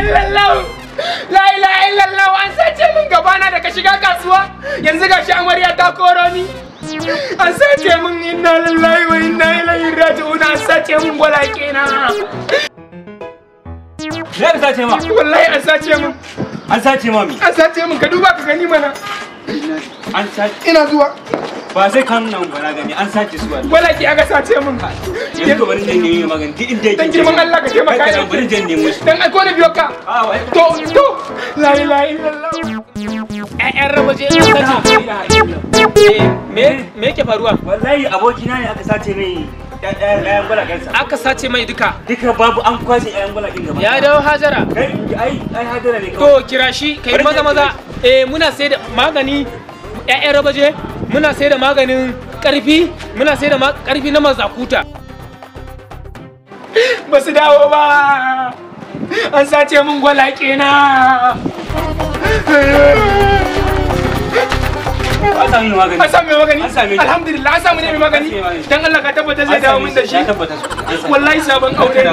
illallah. La ilaha illallah. An sace min gabana daga shiga kasuwa. Yanzu gashi amarya ta koro ni. An sace min inna lillahi wa inna ilaihi raji'un. An sace min gwalake na. Ya ka sace ma? Wallahi an sace min. An sace ma mi? An sace min, ka duba ka gani mana. An sace. Ina zuwa. Ba sai kan nan ba na gani an sace su ba. Gwalake aka sace min. Yanzu bari zan nemi magana duk inda yake. Dan girman Allah ka taimaka. Kai bari zan nemo shi. Dan aiko na biyo ka. To. La ilaha illallah. ƴaƴan rabaje ya sace. Me yake faruwa? Wallahi abokina ne aka sace mai ƴaƴan gwalagensa. Aka sace mai duka. Duka babu an kwashe ƴaƴan gwalagen gaba. Ya dawo Hajara. Ai Hajara ne kawai. To kira shi kai maza. Muna sai da magani ƴaƴan rabaje, muna sai da maganin ƙarfi, muna sai da ƙarfi na mazakuta. Ba su dawo ba. An sace min gwalake na. An sami magani. An sami magani? An sami. Alhamdulillah an samu ne mai magani. Dan Allah ka tabbata zai dawo min da shi. Wallahi sabon aure ne.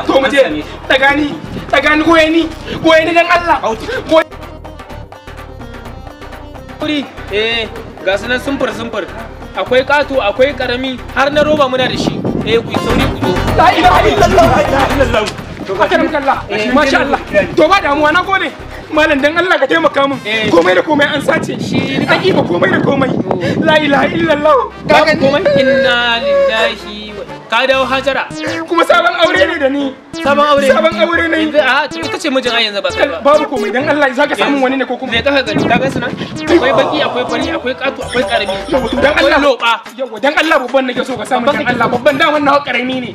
To mu je. Tagani goye ni dan Allah. Kuri ga sunan sumfur. Akwai ƙato, akwai ƙarami, har na roba muna da shi. Ku yi sauri ku zo. La ilaha illallah. Alhamdulillah. Masha Allah. To ba damuwa na gode. Malam dan Allah ka taimaka min. Komai da komai an sace. Shi da ba komai da komai. La ilaha illallah. Ka ga komai inna lillahi ka dawo Hajara. Kuma sabon aure ne da ni. Sabon aure ne. Ita ce mijin ai yanzu ba kai ba. Babu komai dan Allah zaka samu wani ne ko kuma. Me kaka gani ka ga sunan? Akwai baki, akwai fari, akwai ƙato, akwai ƙarami. Dan Allah loba. Yawa dan Allah babban nake so ka samu dan Allah babban da wannan karami ne.